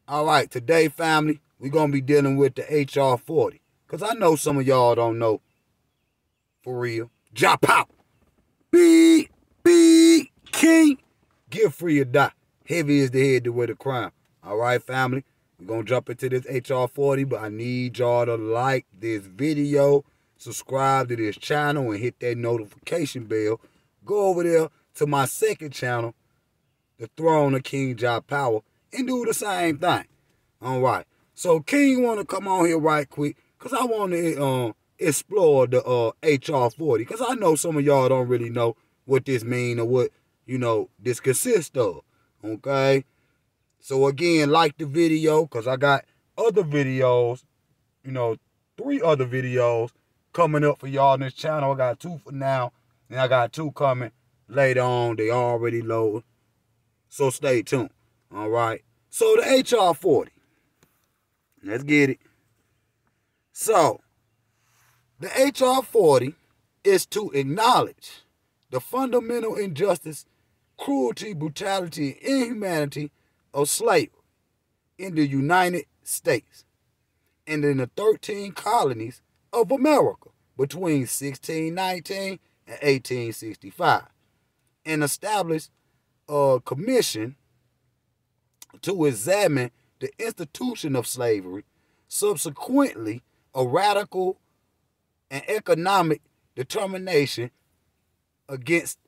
All right, today, family, we're going to be dealing with the HR 40. Because I know some of y'all don't know, for real. Jah-Power. Be king. Get free or die. Heavy is the head to wear the crown. All right, family, we're going to jump into this HR 40, but I need y'all to like this video, subscribe to this channel, and hit that notification bell. Go over there to my second channel, the Throne of KINGJAHPOWER, and do the same thing. All right. So King want to come on here right quick because I want to explore the HR 40 because I know some of y'all don't really know what this mean or what, this consists of. Okay. So again, like the video because I got other videos, 3 other videos coming up for y'all on this channel. I got 2 for now, and I got 2 coming later on. They already loaded. So stay tuned. All right. So the HR 40. Let's get it. So, the HR 40 is to acknowledge the fundamental injustice, cruelty, brutality, and inhumanity of slavery in the United States and in the 13 colonies of America between 1619 and 1865, and establish a commission to examine the institution of slavery, subsequently a radical and economic determination against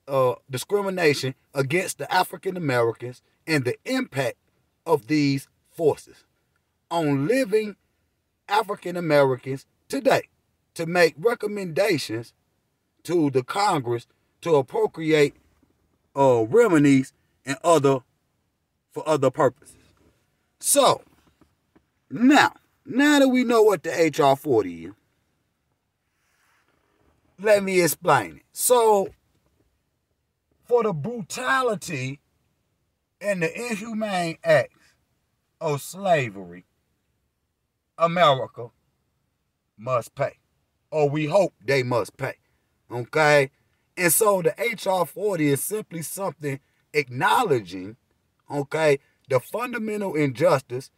discrimination against the African Americans and the impact of these forces on living African Americans today, to make recommendations to the Congress to appropriate remedies and for other purposes. So, now that we know what the HR 40 is, let me explain it. So, for the brutality and the inhumane acts of slavery, America must pay. Or we hope they must pay. Okay? And so the HR 40 is simply something acknowledging, okay, the fundamental injustice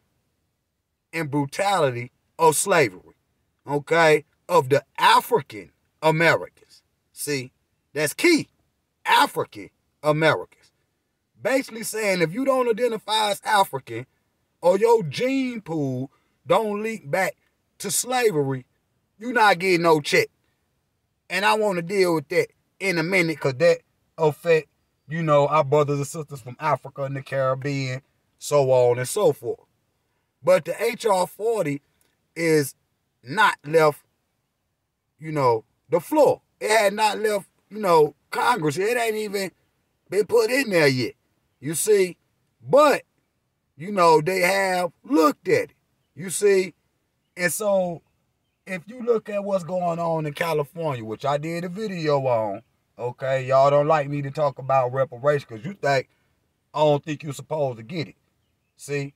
and brutality of slavery, okay, of the African Americans. See, that's key. African Americans. Basically saying if you don't identify as African or your gene pool don't link back to slavery, you're not getting no check. And I want to deal with that in a minute because that affect, our brothers and sisters from Africa and the Caribbean, so on and so forth. But the HR 40 is not left, the floor. It had not left, Congress. It ain't even been put in there yet. You see? But, they have looked at it. You see? And so, if you look at what's going on in California, which I did a video on, okay, y'all don't like me to talk about reparations because you think I don't think you're supposed to get it. See?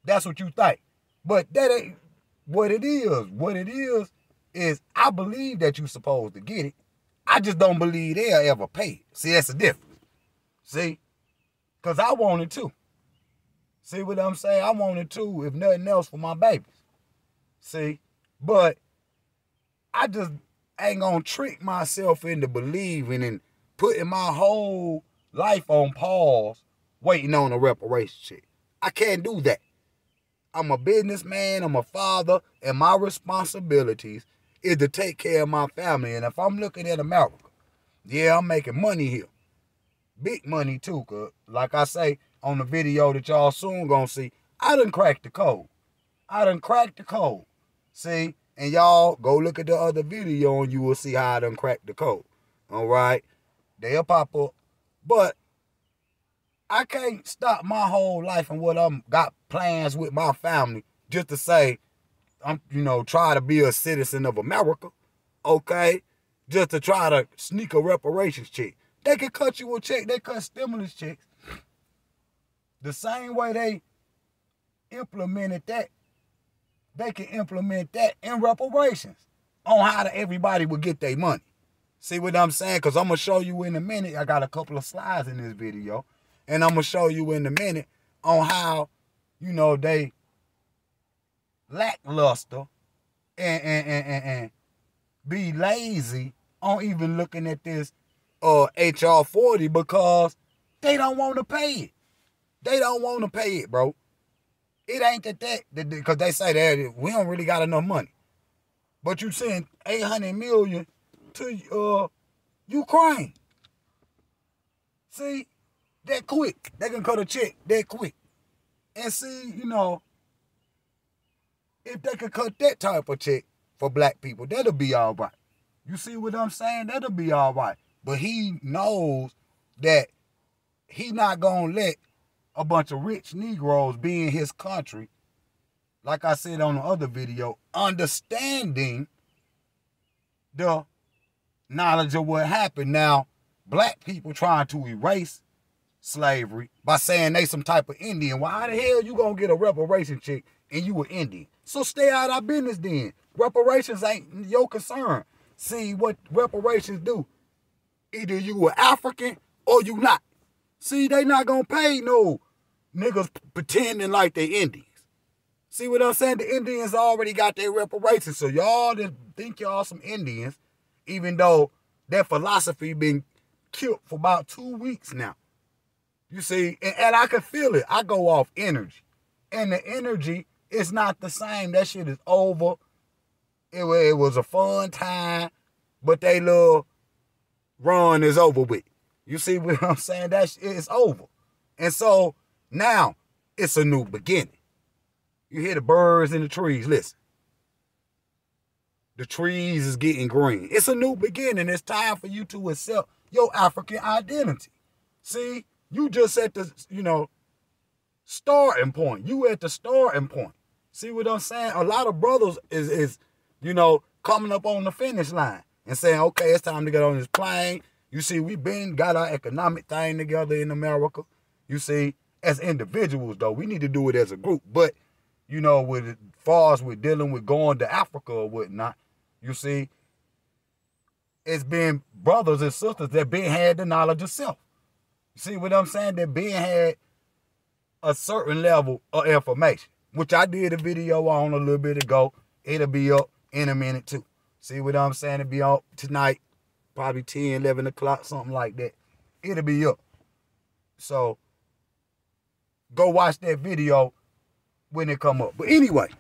That's what you think. But that ain't what it is. What it is I believe that you're supposed to get it. I just don't believe they'll ever pay it. See, that's the difference. See? Because I want it too. See what I'm saying? I want it too, if nothing else, for my babies. See? But I just ain't gonna trick myself into believing and putting my whole life on pause waiting on a reparation check. I can't do that. I'm a businessman, I'm a father, and my responsibilities is to take care of my family. And if I'm looking at America, yeah, I'm making money here. Big money too, cause like I say on the video that y'all soon gonna see, I done cracked the code. I done cracked the code. See? And y'all go look at the other video and you will see how I done cracked the code. All right? They'll pop up. But I can't stop my whole life and what I'm got plans with my family just to say I'm, try to be a citizen of America. Okay? Just to try to sneak a reparations check. They can cut you a check. They cut stimulus checks. The same way they implemented that, they can implement that in reparations on how everybody will get their money. See what I'm saying? Because I'm going to show you in a minute. I got a couple of slides in this video. And I'm going to show you in a minute on how, they lackluster and be lazy on even looking at this HR 40 because they don't want to pay it. They don't want to pay it, bro. It ain't that because they say that we don't really got enough money. But you send $800 million to Ukraine. See, that quick. They can cut a check that quick. And see, you know, if they could cut that type of check for black people, that'll be all right. You see what I'm saying? That'll be all right. But he knows that he not going to let a bunch of rich Negroes be in his country, like I said on the other video, understanding the knowledge of what happened. Now, black people trying to erase slavery by saying they some type of Indian. Well, how the hell you gonna get a reparation check and you an Indian? So stay out of our business then. Reparations ain't your concern. See what reparations do. Either you an African or you not. See, they not gonna pay no niggas pretending like they Indians. See what I'm saying? The Indians already got their reparations. So y'all just think y'all some Indians, even though that philosophy been killed for about 2 weeks now. You see, and I can feel it. I go off energy. And the energy is not the same. That shit is over. It was a fun time, but they little run is over with. You see what I'm saying? That shit is over. And so now it's a new beginning. You hear the birds in the trees. Listen. The trees is getting green. It's a new beginning. It's time for you to accept your African identity. See? You just at the, starting point. You at the starting point. See what I'm saying? A lot of brothers is coming up on the finish line and saying, okay, it's time to get on this plane. You see, we got our economic thing together in America. You see, as individuals, though, we need to do it as a group. But, as far as we're dealing with going to Africa or whatnot, you see, it's been brothers and sisters that been had the knowledge of self. See what I'm saying? That being had a certain level of information, which I did a video on a little bit ago. It'll be up in a minute too. See what I'm saying? It'll be up tonight, probably 10, 11 o'clock, something like that. It'll be up. So go watch that video when it come up. But anyway,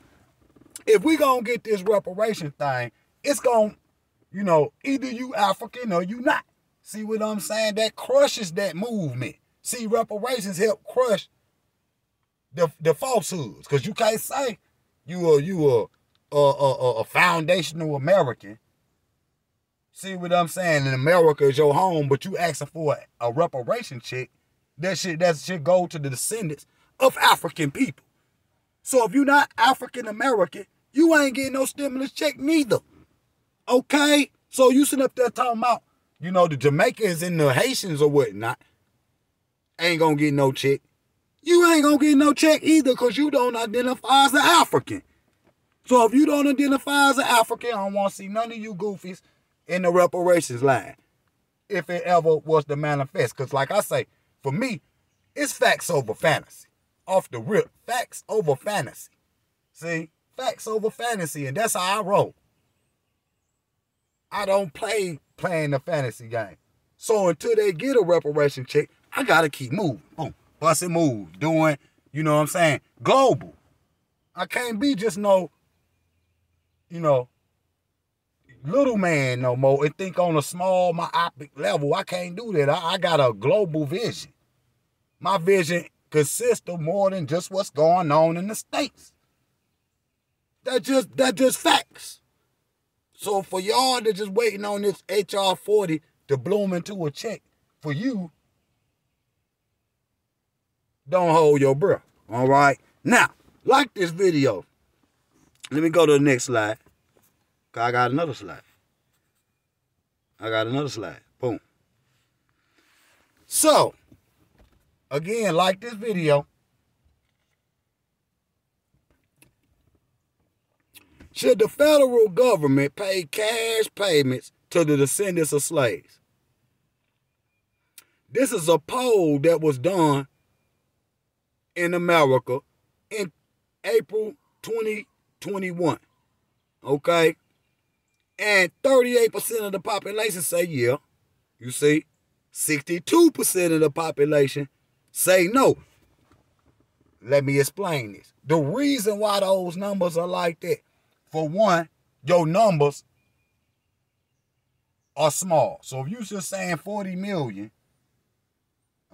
if we gonna get this reparation thing, it's gonna, either you African or you not. See what I'm saying? That crushes that movement. See, reparations help crush the falsehoods. Because you can't say you a foundational American. See what I'm saying? And America is your home, but you asking for a reparation check. That should go to the descendants of African people. So if you're not African American, you ain't getting no stimulus check neither. Okay? So you sitting up there talking about, the Jamaicans and the Haitians or whatnot ain't gonna get no check. You ain't gonna get no check either because you don't identify as an African. So if you don't identify as an African, I don't want to see none of you goofies in the reparations line. If it ever was to manifest. Because like I say, for me, it's facts over fantasy. Off the rip. Facts over fantasy. See? Facts over fantasy. And that's how I roll. I don't playing the fantasy game. So until they get a reparation check, I gotta keep moving. Boom. Busting moves. Doing, global. I can't be just little man no more and think on a small, myopic level. I can't do that. I got a global vision. My vision consists of more than just what's going on in the States. That's just facts. So for y'all that just waiting on this HR 40 to bloom into a check for you, don't hold your breath. All right? Now, like this video. Let me go to the next slide. I got another slide. Boom. So, again, like this video. Should the federal government pay cash payments to the descendants of slaves? This is a poll that was done in America in April 2020. 21. Okay? And 38% of the population say yeah. You see? 62% of the population say no. Let me explain this. The reason why those numbers are like that, for one, your numbers are small. So if you're just saying 40 million,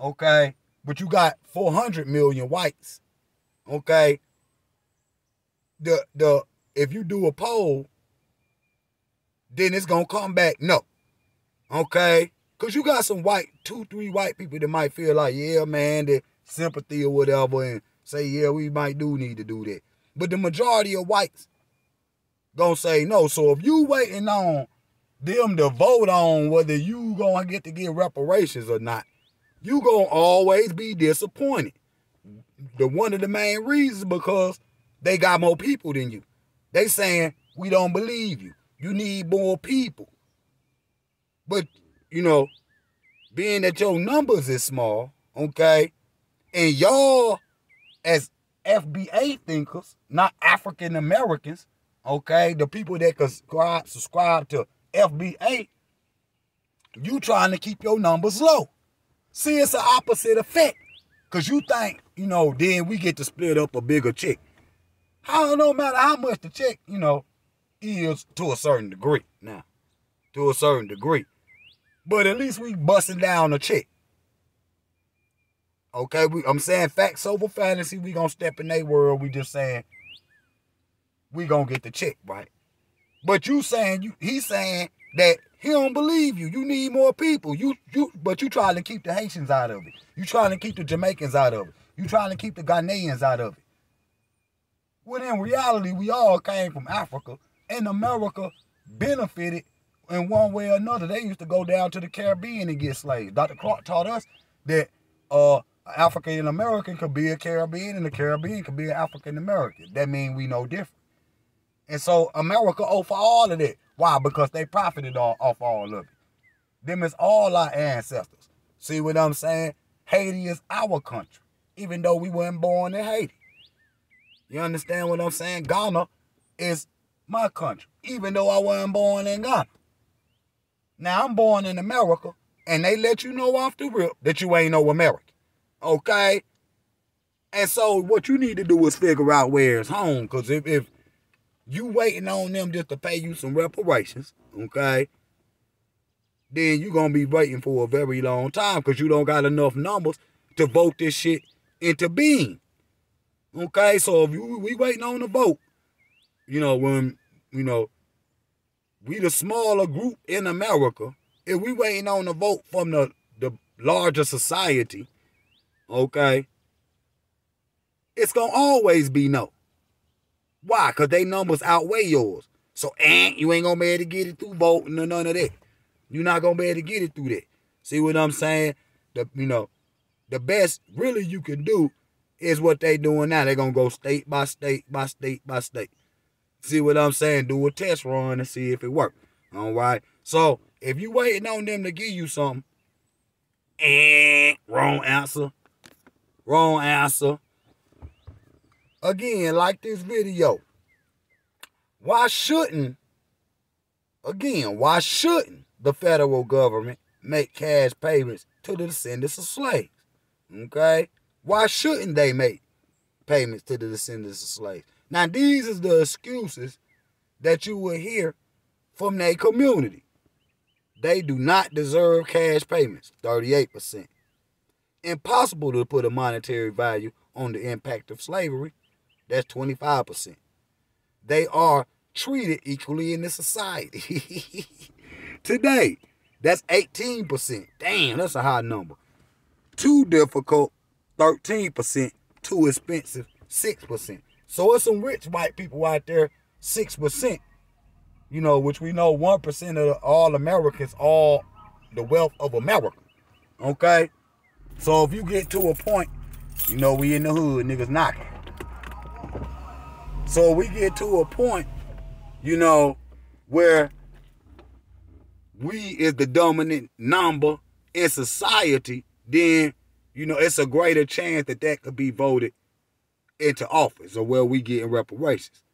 okay, but you got 400 million whites, okay, if you do a poll, then it's gonna come back no, okay, because you got some white, 2-3 white people that might feel like, yeah, man, the sympathy or whatever, and say, yeah, we might do need to do that. But the majority of whites gonna say no. So if you waiting on them to vote on whether you gonna get to get reparations or not, you gonna always be disappointed. One of the main reasons because they got more people than you. They saying, we don't believe you. You need more people. But, you know, being that your numbers is small, okay, and y'all as FBA thinkers, not African Americans, okay, the people that subscribe to FBA, you trying to keep your numbers low. See, it's the opposite effect. Because you think, you know, then we get to split up a bigger check. No matter how much the check, you know, is to a certain degree now. To a certain degree. But at least we busting down a check. Okay, I'm saying facts over fantasy. We gonna step in their world. We just saying we gonna get the check, right? But you saying, he's saying that he don't believe you. You need more people. But you trying to keep the Haitians out of it. You trying to keep the Jamaicans out of it. You trying to keep the Ghanaians out of it. Well, in reality, we all came from Africa, and America benefited in one way or another. They used to go down to the Caribbean and get slaves. Dr. Clark taught us that African American could be a Caribbean, and the Caribbean could be an African American. That means we know different. And so America owe for all of that. Why? Because they profited off all of it. Them is all our ancestors. See what I'm saying? Haiti is our country, even though we weren't born in Haiti. You understand what I'm saying? Ghana is my country, even though I wasn't born in Ghana. Now, I'm born in America, and they let you know off the rip that you ain't no American. Okay? And so what you need to do is figure out where it's home, because if you waiting on them just to pay you some reparations, okay, then you're going to be waiting for a very long time because you don't got enough numbers to vote this shit into being. Okay, so if we waiting on the vote, you know, when, you know, we the smaller group in America, if we waiting on the vote from the larger society, okay, it's going to always be no. Why? Because they numbers outweigh yours. So, you ain't going to be able to get it through voting or none of that. You're not going to be able to get it through that. See what I'm saying? The best really you can do is what they doing now. They're going to go state by state by state by state. See what I'm saying? Do a test run and see if it works. All right? So, if you waiting on them to give you something, wrong answer. Wrong answer. Again, like this video, why shouldn't the federal government make cash payments to the descendants of slaves? Okay? Why shouldn't they make payments to the descendants of slaves? Now, these is the excuses that you will hear from their community. They do not deserve cash payments, 38%. Impossible to put a monetary value on the impact of slavery, that's 25%. They are treated equally in the society. Today, that's 18%. Damn, that's a high number. Too difficult, 13%. Too expensive, 6%. So it's some rich white people out there, 6%. You know, which we know 1% of all Americans, all the wealth of America. Okay? So if you get to a point, you know, we in the hood, niggas knocking. So we get to a point, you know, where we is the dominant number in society, then, you know, it's a greater chance that could be voted into office or where we getting reparations.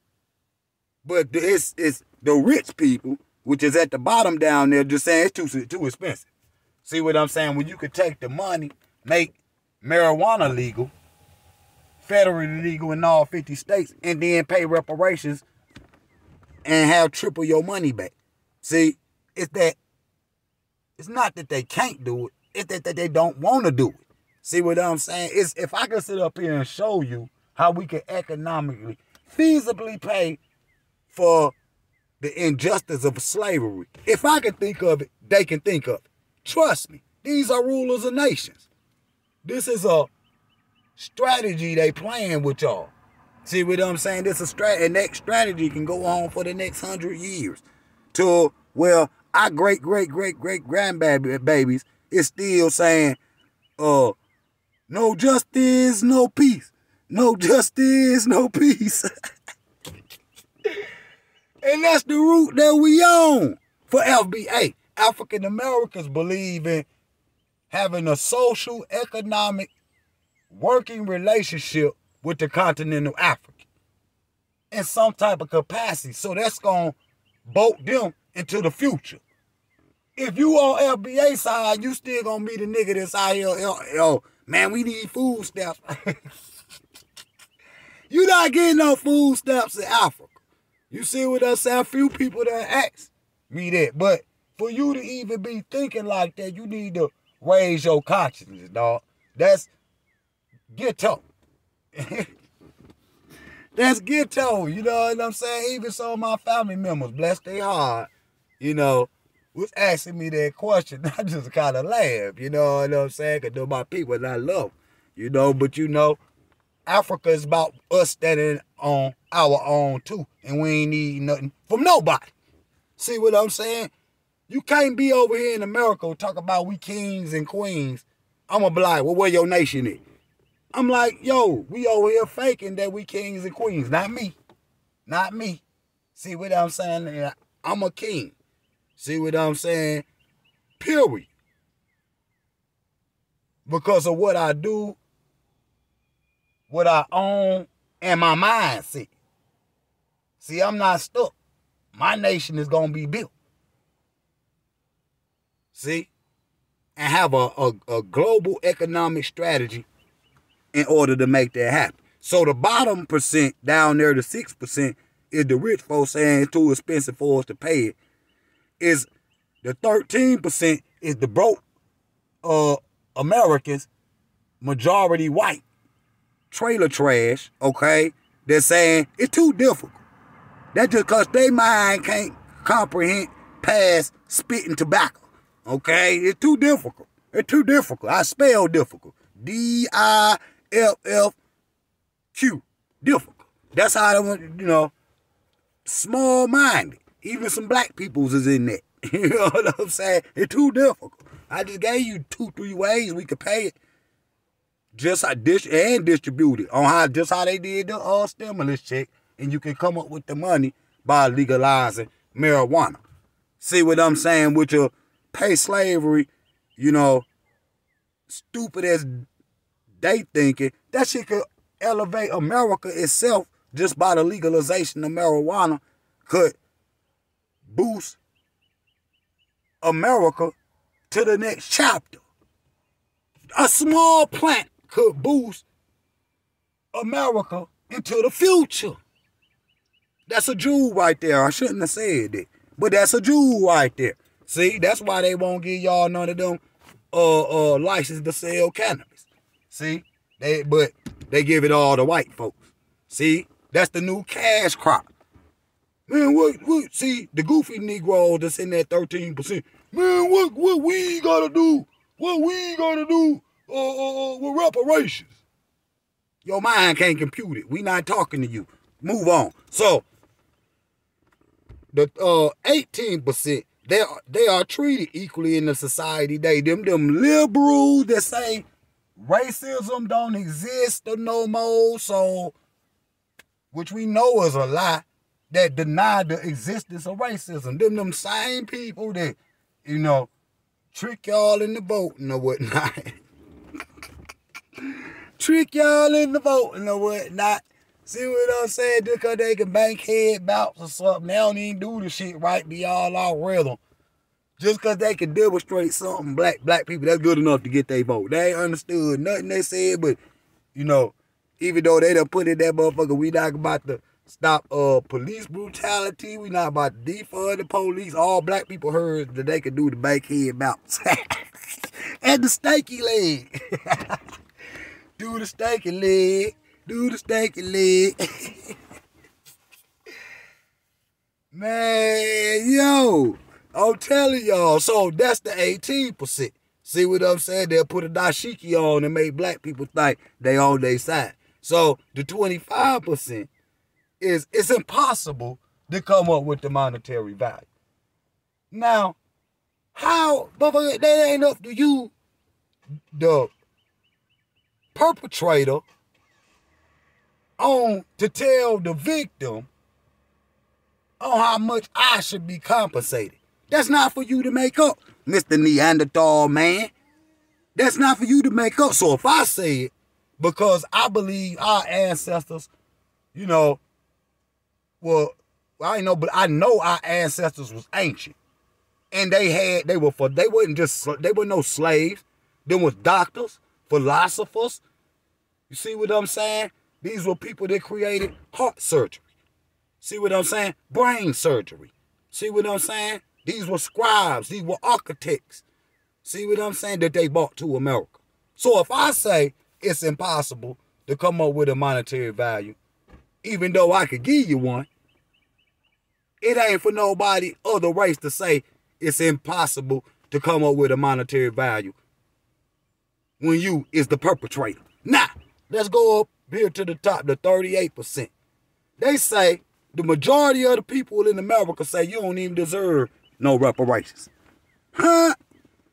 But it's the rich people, which is at the bottom down there, just saying it's too expensive. See what I'm saying? When you could take the money, make marijuana legal, federally legal in all 50 states, and then pay reparations and have triple your money back. See, it's not that they can't do it, it's that they don't want to do it. See what I'm saying? It's if I can sit up here and show you how we can economically, feasibly pay for the injustice of slavery. If I can think of it, they can think of it. Trust me, these are rulers of nations. This is a strategy they playing with y'all. See what I'm saying? This is and that strategy can go on for the next 100 years. To well, our great grandbabies is still saying, no justice, no peace. No justice, no peace. And that's the route that we on for FBA. African Americans believe in having a social, economic, working relationship with the continental Africa in some type of capacity. So that's going to boat them into the future. If you on FBA side, you still going to be the nigga that's out here, yo, man, we need food stamps. You not getting no food stamps in Africa. You see what I'm saying? A few people that ask me that. But for you to even be thinking like that, you need to raise your consciousness, dog. That's ghetto. That's ghetto, you know what I'm saying? Even some of my family members, bless their heart, you know, was asking me that question. I just kind of laughed, you know what I'm saying? Because they're my people and I love them, you know. But, you know, Africa is about us standing on our own, too. And we ain't need nothing from nobody. See what I'm saying? You can't be over here in America talk about we kings and queens. I'm going to be like, well, where your nation is? I'm like, yo, we over here faking that we kings and queens. Not me. Not me. See what I'm saying? I'm a king. See what I'm saying? Period. Because of what I do, what I own, and my mindset. See, I'm not stuck. My nation is going to be built. See? And have a global economic strategy in order to make that happen. So the bottom percent down there, the 6%, is the rich folks saying it's too expensive for us to pay it. Is the 13% is the broke Americans, majority white, trailer trash, okay? They're saying it's too difficult. That's just because their mind can't comprehend past spitting tobacco, okay? It's too difficult. It's too difficult. I spell difficult. DIFFQ. Difficult. That's how they want, you know, small-minded. Even some black peoples is in that. You know what I'm saying? It's too difficult. I just gave you 2-3 ways we could pay it. Just how distribute it on just how they did the stimulus check, and you can come up with the money by legalizing marijuana. See what I'm saying? With your pay slavery, you know, stupid as they thinking, that shit could elevate America itself just by the legalization of marijuana could boost America to the next chapter. A small plant could boost America into the future. That's a jewel right there. I shouldn't have said that. But that's a jewel right there. See, that's why they won't give y'all none of them license to sell cannabis. See? But they give it all to white folks. See? That's the new cash crop. Man, what see, the goofy Negro that's in that 13%. Man, what we gotta do? What we gotta do with reparations? Your mind can't compute it. We not talking to you. Move on. So, the 18%, they are treated equally in the society. Them liberals that say racism don't exist no more, so, which we know is a lie, that deny the existence of racism. Them same people that, you know, trick y'all in the voting or whatnot. Trick y'all in the voting or whatnot. See what I'm saying? Just because they can bank head bounce or something, they don't even do the shit right, be all off rhythm. Just because they can demonstrate something, black people, that's good enough to get their vote. They ain't understood nothing they said, but, you know, even though they done put in that motherfucker, we not about to stop police brutality. We not about to defund the police. All black people heard that they could do the bankhead bounce. And the stanky leg. Do the stanky leg. Do the stanky leg. Man, yo. I'm telling y'all. So that's the 18%. See what I'm saying? They'll put a dashiki on and make black people think they on their side. So the 25% it's impossible to come up with the monetary value. Now, how, motherfucker, that ain't up to you, the perpetrator, to tell the victim on how much I should be compensated. That's not for you to make up, Mr. Neanderthal man. That's not for you to make up. So if I say it, because I believe our ancestors, you know, well, I know, but I know our ancestors was ancient. And they were no slaves. There was doctors, philosophers. You see what I'm saying? These were people that created heart surgery. See what I'm saying? Brain surgery. See what I'm saying? These were scribes. These were architects. See what I'm saying? That they brought to America. So if I say it's impossible to come up with a monetary value, even though I could give you one, it ain't for nobody other race to say it's impossible to come up with a monetary value when you is the perpetrator. Now, let's go up here to the top, the 38%. They say the majority of the people in America say you don't even deserve no reparations. Huh?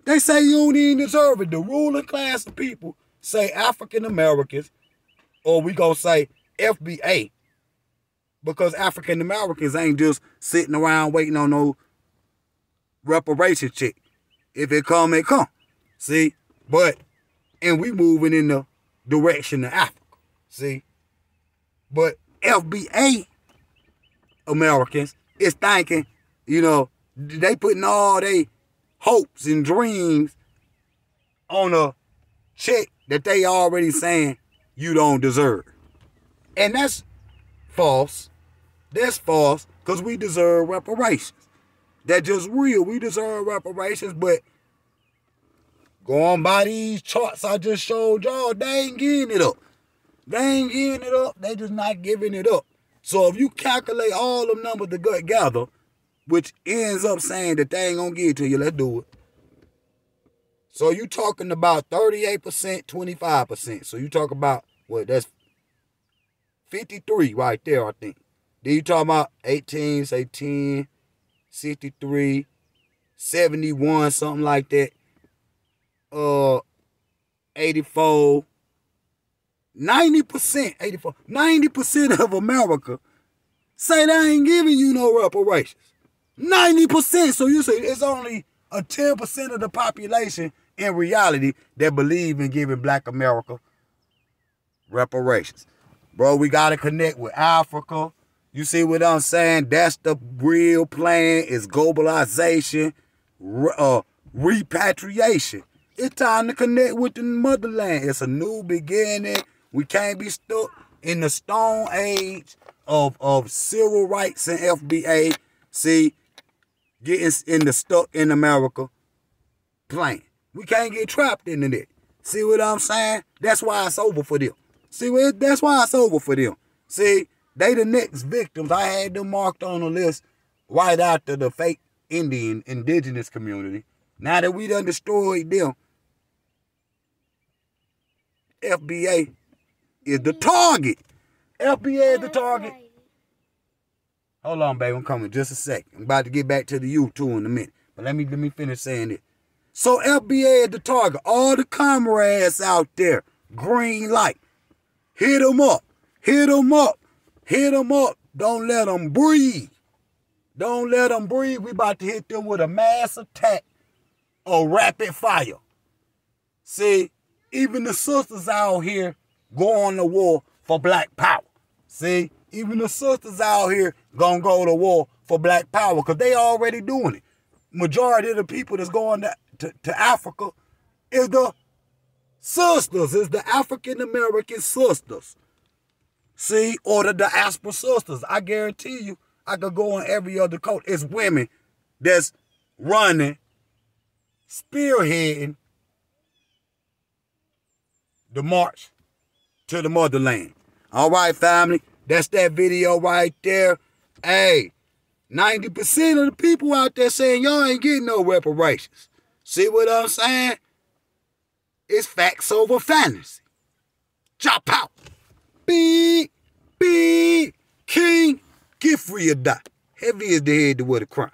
They say you don't even deserve it. The ruling class of people say African Americans, or we gonna say FBA, because African Americans ain't just sitting around waiting on no reparation check. If it come, it come. See? And we moving in the direction of Africa. See? But FBA Americans is thinking, you know, they putting all their hopes and dreams on a check that they already saying you don't deserve. And that's false. That's false, because we deserve reparations. That's just real. We deserve reparations, but going by these charts I just showed y'all, they ain't getting it up. They ain't getting it up. They just not giving it up. So if you calculate all them numbers together, which ends up saying that they ain't gonna give it to you, let's do it. So you talking about 38%, 25%. So you talk about, what, that's 53 right there, I think. Then you talking about 18, say 10, 63, 71, something like that. 84, 90%, 84, 90% of America say they ain't giving you no reparations. 90%. So you say it's only a 10% of the population in reality that believe in giving black America reparations. Bro, we got to connect with Africa. You see what I'm saying? That's the real plan, is globalization, repatriation. It's time to connect with the motherland. It's a new beginning. We can't be stuck in the stone age of civil rights and FBA. See, getting in the stuck in America plan. We can't get trapped into that. See what I'm saying? That's why it's over for them. See, that's why it's over for them. See, they the next victims. I had them marked on the list right after the fake indigenous community. Now that we done destroyed them, FBA is the target. FBA is the target. Hold on, baby. I'm coming just a sec. I'm about to get back to the youth too in a minute. But let me finish saying it. So FBA is the target. All the comrades out there, green light. Hit them up. Hit them up. Hit them up. Don't let them breathe. Don't let them breathe. We about to hit them with a mass attack or rapid fire. See, even the sisters out here going to war for black power. See, even the sisters out here gonna go to war for black power because they already doing it. Majority of the people that's going to Africa is the sisters, is the African-American sisters. See, or the diaspora sisters. I guarantee you, I could go on every other coast. It's women that's running, spearheading the march to the motherland. All right, family, that's that video right there. Hey, 90% of the people out there saying y'all ain't getting no reparations. See what I'm saying? It's facts over fantasy. Chop out. Beep, beep, king, get free or die. Heavy is the head to wear the crown.